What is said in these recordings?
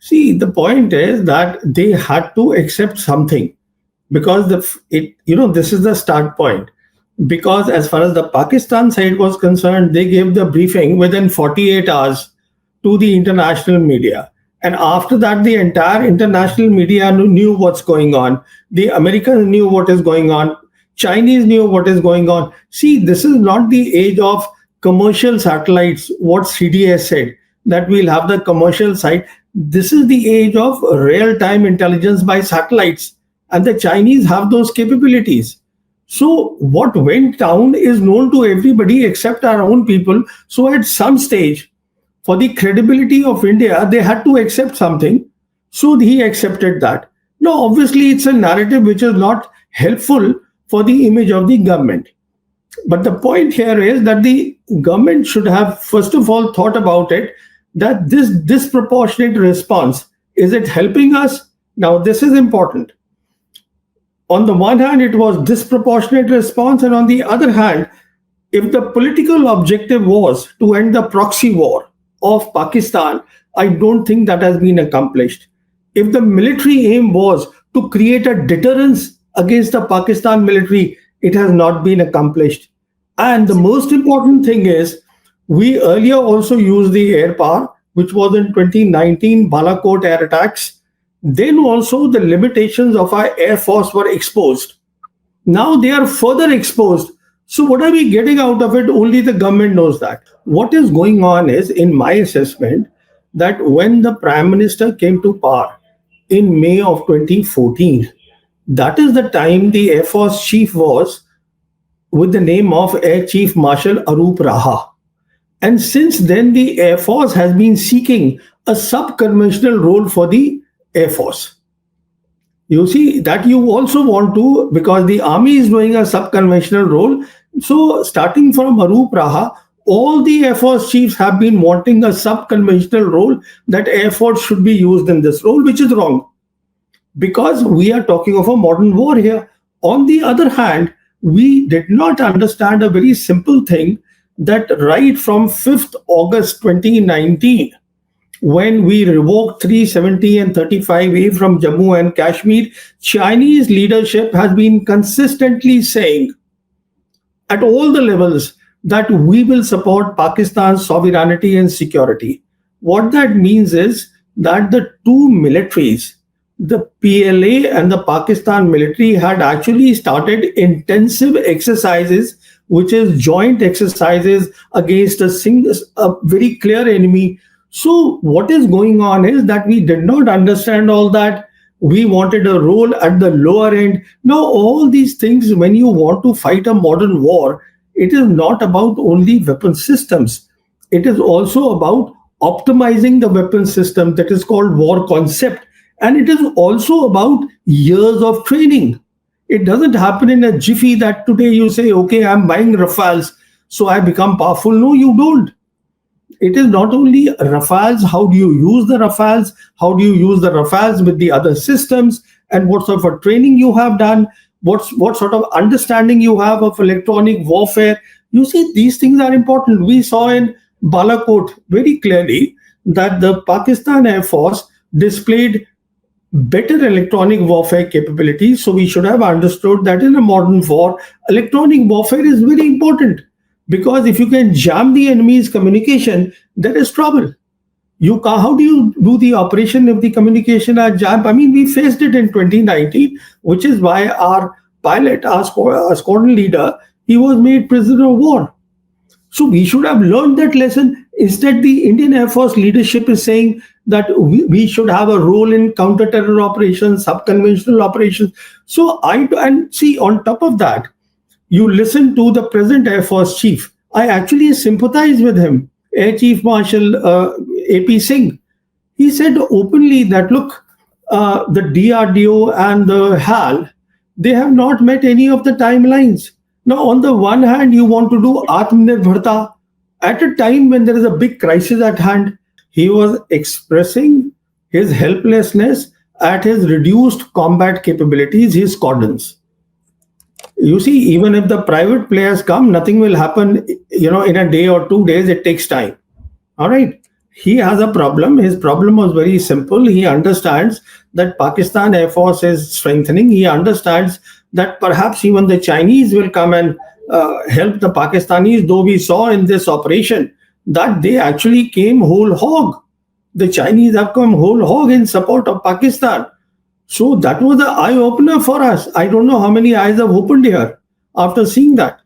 See, the point is that they had to accept something because this is the start point. Because as far as the Pakistan side was concerned, they gave the briefing within 48 hours to the international media. And after that, the entire international media knew what's going on. The Americans knew what is going on. Chinese knew what is going on. See, this is not the age of commercial satellites, what CDS said, that we'll have the commercial side. This is the age of real time intelligence by satellites. And the Chinese have those capabilities. So, what went down is known to everybody except our own people. So, at some stage, for the credibility of India, they had to accept something. So, he accepted that. Now, obviously, it's a narrative which is not helpful for the image of the government. But the point here is that the government should have, first of all, thought about it, that this disproportionate response, is it helping us? Now, this is important. On the one hand, it was disproportionate response, and on the other hand, if the political objective was to end the proxy war of Pakistan, I don't think that has been accomplished. If the military aim was to create a deterrence against the Pakistan military, it has not been accomplished. And the most important thing is, we earlier also used the air power, which was in 2019 Balakot air attacks. Then also the limitations of our air force were exposed. Now they are further exposed. So what are we getting out of it? Only the government knows that. What is going on is, in my assessment, that when the Prime Minister came to power in May of 2014, that is the time the Air Force chief was with the name of Air Chief Marshal Arup Raha. And since then, the Air Force has been seeking a sub-conventional role for the Air Force. You see, that you also want to, because the army is doing a sub-conventional role. So starting from Arup Raha, all the Air Force chiefs have been wanting a sub-conventional role, that Air Force should be used in this role, which is wrong. Because we are talking of a modern war here. On the other hand, we did not understand a very simple thing, that right from 5th August 2019, when we revoked 370 and 35A from Jammu and Kashmir, Chinese leadership has been consistently saying at all the levels that we will support Pakistan's sovereignty and security. What that means is that the two militaries, the PLA and the Pakistan military, had actually started intensive exercises, which is joint exercises against a very clear enemy. So what is going on is that we did not understand all that. We wanted a role at the lower end. Now, all these things, when you want to fight a modern war, it is not about only weapon systems. It is also about optimizing the weapon system, that is called war concept. And it is also about years of training. It doesn't happen in a jiffy that today you say, okay, I'm buying Rafales, so I become powerful. No, you don't. It is not only Rafales, how do you use the Rafales? How do you use the Rafales with the other systems? And what sort of a training you have done? What sort of understanding you have of electronic warfare? You see, these things are important. We saw in Balakot very clearly that the Pakistan Air Force displayed better electronic warfare capabilities. So we should have understood that in a modern war, electronic warfare is very important. Because if you can jam the enemy's communication, there is trouble. How do you do the operation if the communication are jammed? I mean, we faced it in 2019, which is why our pilot, our squadron leader, he was made prisoner of war. So we should have learned that lesson. Instead, the Indian Air Force leadership is saying that we should have a role in counter-terror operations, sub-conventional operations. And see, on top of that, you listen to the present Air Force chief. I actually sympathize with him, Air Chief Marshal AP Singh. He said openly that, look, the DRDO and the HAL, they have not met any of the timelines. Now, on the one hand, you want to do Atmanirbharta at a time when there is a big crisis at hand. He was expressing his helplessness at his reduced combat capabilities, his squadrons. You see, even if the private players come, nothing will happen, in a day or 2 days. It takes time. All right. He has a problem. His problem was very simple. He understands that Pakistan Air Force is strengthening. He understands that perhaps even the Chinese will come and help the Pakistanis, though we saw in this operation that they actually came whole hog. The Chinese have come whole hog in support of Pakistan. So that was the eye opener for us. I don't know how many eyes have opened here after seeing that.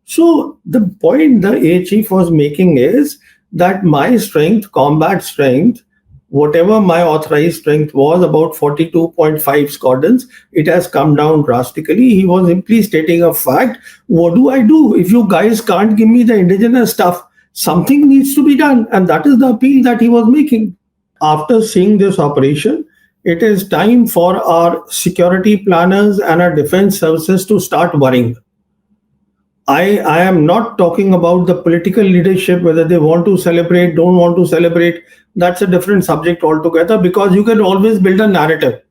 So the point the air chief was making is that my strength, combat strength, whatever my authorized strength was, about 42.5 squadrons, it has come down drastically. He was simply stating a fact. What do I do if you guys can't give me the indigenous stuff? Something needs to be done. And that is the appeal that he was making. After seeing this operation, it is time for our security planners and our defense services to start worrying. I am not talking about the political leadership, whether they want to celebrate, don't want to celebrate. That's a different subject altogether because you can always build a narrative.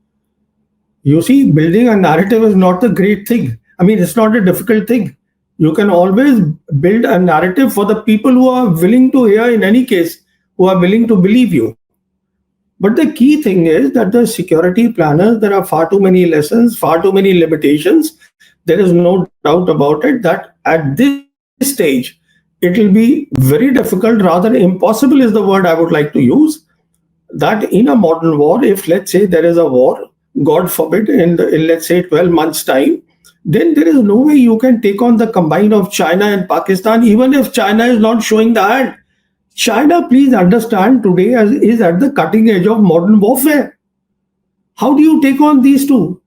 You see, building a narrative is not the great thing. I mean, it's not a difficult thing. You can always build a narrative for the people who are willing to hear, in any case, who are willing to believe you. But the key thing is that the security planners, there are far too many lessons, far too many limitations. There is no doubt about it that at this stage, it will be very difficult, rather impossible is the word I would like to use, that in a modern war, if let's say there is a war, God forbid, in let's say 12 months' time, then there is no way you can take on the combine of China and Pakistan, even if China is not showing the hand. China, please understand, today is at the cutting edge of modern warfare. How do you take on these two?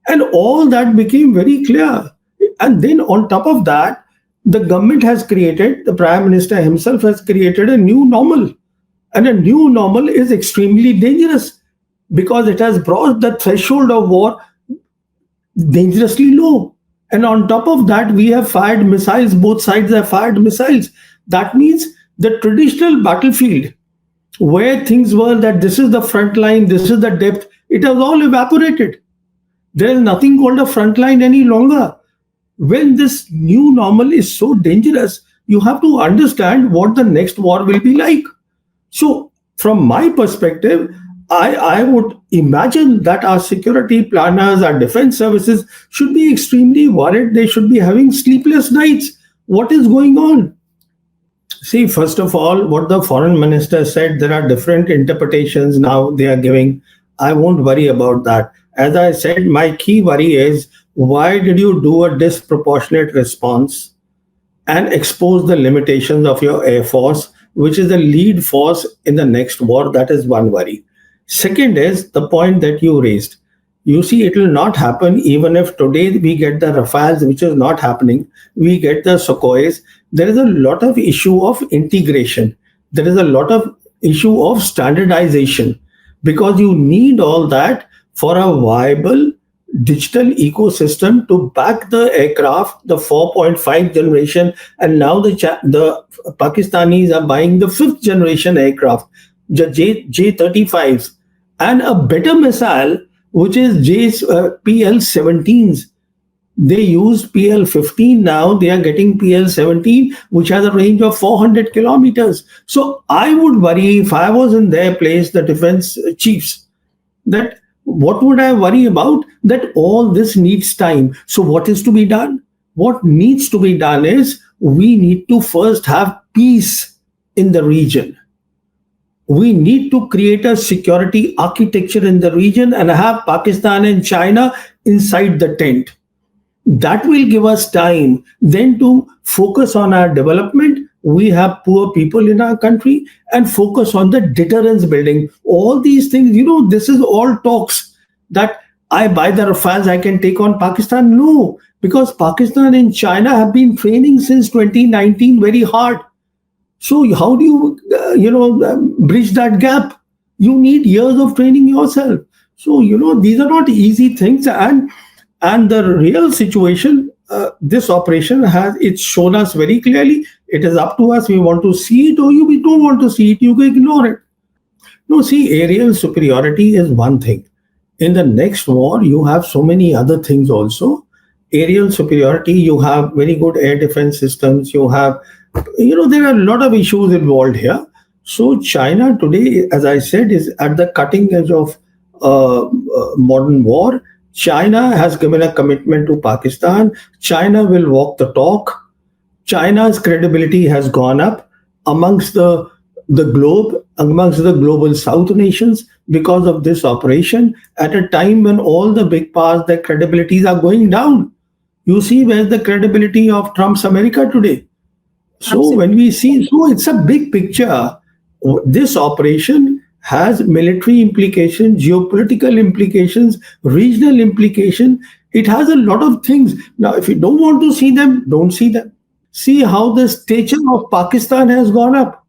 And all that became very clear. And then on top of that, the government has created, the Prime Minister himself has created a new normal. And a new normal is extremely dangerous because it has brought the threshold of war dangerously low. And on top of that, we have fired missiles, both sides have fired missiles. That means the traditional battlefield, where things were that this is the front line, this is the depth, it has all evaporated. There is nothing called a front line any longer. When this new normal is so dangerous, you have to understand what the next war will be like. So, from my perspective, I would imagine that our security planners, our defense services should be extremely worried. They should be having sleepless nights. What is going on? See, first of all, what the foreign minister said, there are different interpretations now they are giving. I won't worry about that. As I said, my key worry is why did you do a disproportionate response and expose the limitations of your Air Force, which is the lead force in the next war? That is one worry. Second is the point that you raised. You see, it will not happen even if today we get the Rafales, which is not happening. We get the Sukhois. There is a lot of issue of integration. There is a lot of issue of standardization because you need all that for a viable digital ecosystem to back the aircraft, the 4.5 generation, and now the Pakistanis are buying the 5th generation aircraft, the J-35s, and a better missile, which is PL-17s. They use PL-15 now. They are getting PL-17, which has a range of 400 kilometers. So I would worry if I was in their place, the defense chiefs, that what would I worry about? That all this needs time. So what is to be done? What needs to be done is we need to first have peace in the region. We need to create a security architecture in the region and have Pakistan and China inside the tent. That will give us time then to focus on our development. We have poor people in our country and focus on the deterrence building. All these things, this is all talks that I buy the Rafales, I can take on Pakistan. No, because Pakistan and China have been training since 2019 very hard. So how do you, bridge that gap? You need years of training yourself. So, these are not easy things. And the real situation, this operation it's shown us very clearly. It is up to us. We want to see it or we don't want to see it. You can ignore it. No, see, aerial superiority is one thing. In the next war, you have so many other things also. Aerial superiority, you have very good air defense systems. You have, there are a lot of issues involved here. So China today, as I said, is at the cutting edge of modern war. China has given a commitment to Pakistan. China will walk the talk. China's credibility has gone up amongst the globe, amongst the global South nations because of this operation at a time when all the big powers, their credibilities are going down. You see where's the credibility of Trump's America today? So when Absolutely. we see, so it's a big picture. This operation has military implications, geopolitical implications, regional implication. It has a lot of things. Now, if you don't want to see them, don't see them. See how the stature of Pakistan has gone up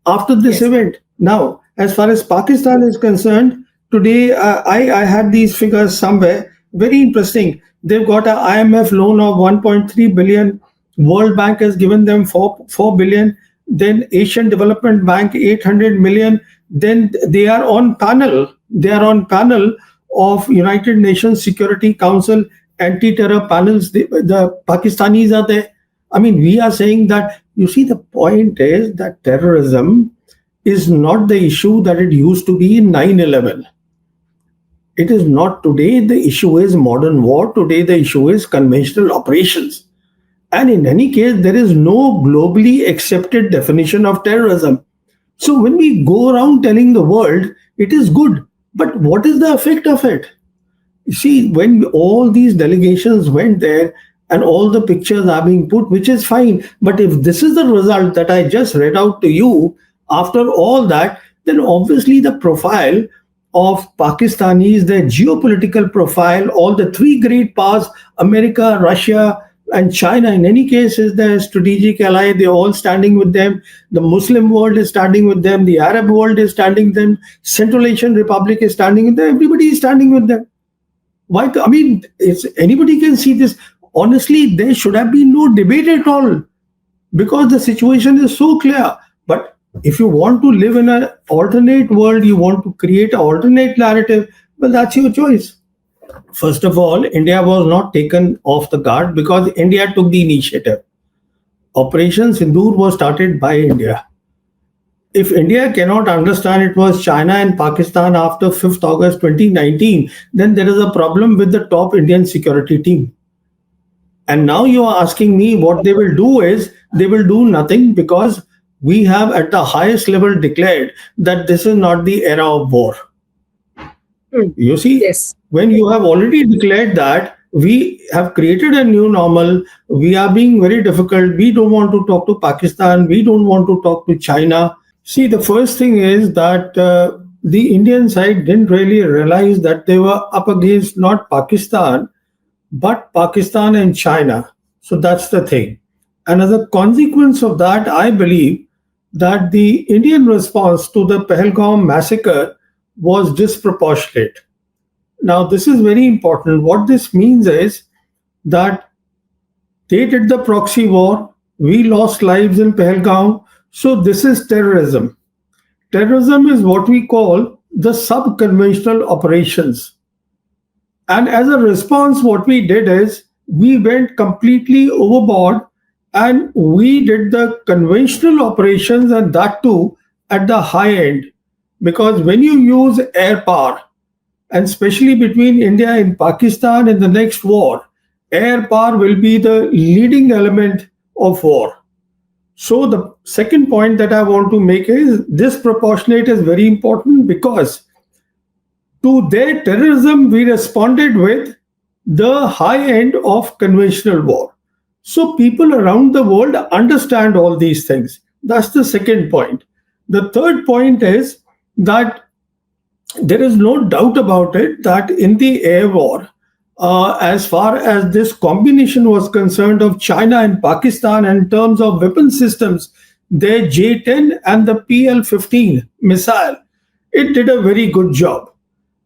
after this Yes. event. Now, as far as Pakistan is concerned, today I had these figures somewhere. Very interesting. They've got an IMF loan of 1.3 billion. World Bank has given them 4 billion. Then Asian Development Bank 800 million. Then they are on panel. They are on panel of United Nations Security Council anti-terror panels. The Pakistanis are there. I mean, we are saying that, you see, the point is that terrorism is not the issue that it used to be in 9/11. It is not today. The issue is modern war. Today, the issue is conventional operations. And in any case, there is no globally accepted definition of terrorism. So when we go around telling the world it is good, but what is the effect of it? You see, when all these delegations went there and all the pictures are being put, which is fine. But if this is the result that I just read out to you, after all that, then obviously the profile of Pakistanis, their geopolitical profile, all the three great powers, America, Russia, and China, in any case, is their strategic ally. They're all standing with them. The Muslim world is standing with them. The Arab world is standing with them. Central Asian Republic is standing with them. Everybody is standing with them. Why? I mean, it's anybody can see this. Honestly, there should have been no debate at all because the situation is so clear. But if you want to live in an alternate world, you want to create an alternate narrative, well, that's your choice. First of all, India was not taken off the guard because India took the initiative. Operation Sindoor was started by India. If India cannot understand it was China and Pakistan after 5th August 2019, then there is a problem with the top Indian security team. And now you are asking me what they will do is they will do nothing because we have at the highest level declared that this is not the era of war. Hmm. You see, Yes. when you have already declared that we have created a new normal, we are being very difficult, we don't want to talk to Pakistan, we don't want to talk to China. See, the first thing is that the Indian side didn't really realize that they were up against not Pakistan, but Pakistan and China. So that's the thing. And as a consequence of that, I believe that the Indian response to the Pahalgam massacre was disproportionate. Now, this is very important. What this means is that they did the proxy war, we lost lives in Pahalgam. So, this is terrorism. Terrorism is what we call the sub conventional operations. And as a response, what we did is we went completely overboard and we did the conventional operations and that too at the high end. Because when you use air power, and especially between India and Pakistan in the next war, air power will be the leading element of war. So the second point that I want to make is disproportionate is very important because to their terrorism, we responded with the high end of conventional war. So people around the world understand all these things. That's the second point. The third point is that there is no doubt about it that in the air war, as far as this combination was concerned of China and Pakistan in terms of weapon systems, their J-10 and the PL-15 missile, it did a very good job.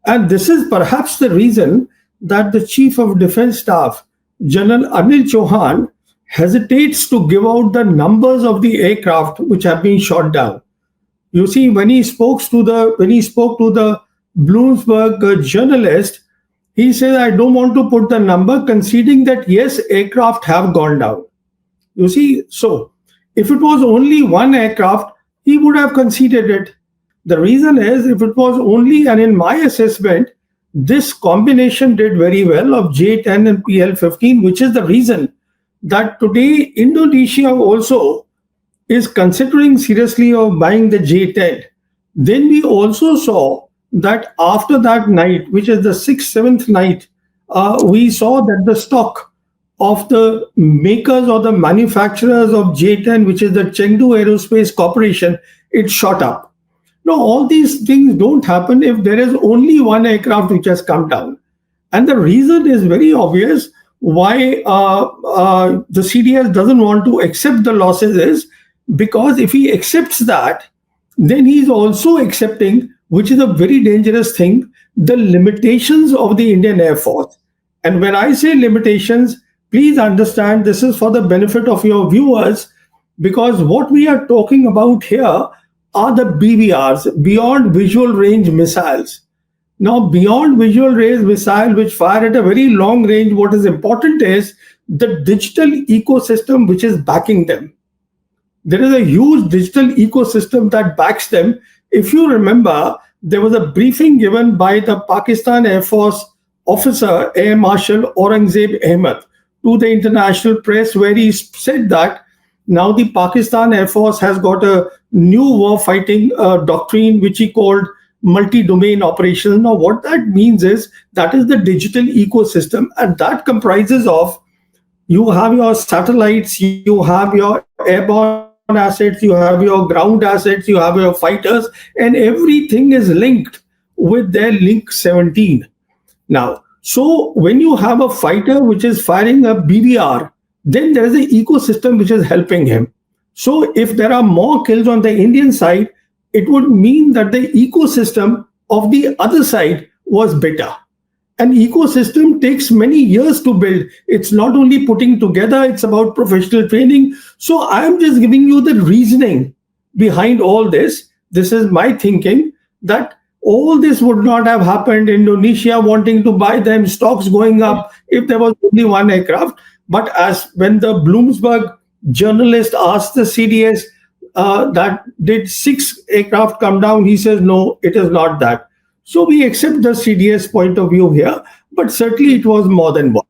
And this is perhaps the reason that the Chief of Defense Staff, General Anil Chauhan, hesitates to give out the numbers of the aircraft which have been shot down. You see, when he spoke to the Bloomberg journalist, he said, "I don't want to put the number," conceding that yes, aircraft have gone down. You see, so if it was only one aircraft, he would have conceded it. The reason is, if it was only, and in my assessment, this combination did very well of J10 and PL15, which is the reason that today Indonesia also is considering seriously of buying the J10. Then we also saw that after that night, which is the sixth, seventh night, we saw that the stock of the makers or the manufacturers of J10, which is the Chengdu Aerospace Corporation, it shot up. Now, all these things don't happen if there is only one aircraft which has come down. And the reason is very obvious why the CDS doesn't want to accept the losses is because if he accepts that, then he's also accepting, which is a very dangerous thing, the limitations of the Indian Air Force. And when I say limitations, please understand this is for the benefit of your viewers, because what we are talking about here are the BVRs, beyond visual range missiles. Now, beyond visual range missile, which fire at a very long range, what is important is the digital ecosystem which is backing them. There is a huge digital ecosystem that backs them. If you remember, there was a briefing given by the Pakistan Air Force officer, Air Marshal Aurangzeb Ahmed, to the international press, where he said that now the Pakistan Air Force has got a new warfighting doctrine, which he called multi-domain operations. Now, what that means is that is the digital ecosystem, and that comprises of you have your satellites, you have your airborne assets, you have your ground assets, you have your fighters, and everything is linked with their link 17. Now, so when you have a fighter which is firing a BBR, then there is an ecosystem which is helping him. So if there are more kills on the Indian side, it would mean that the ecosystem of the other side was better. An ecosystem takes many years to build. It's not only putting together, it's about professional training. So I'm just giving you the reasoning behind all this. This is my thinking that all this would not have happened. Indonesia wanting to buy them, stocks going up if there was only one aircraft. But as when the Bloomberg journalist asked the CDS that did 6 aircraft come down, he says, no, it is not that. So we accept the CDS point of view here, but certainly it was more than one.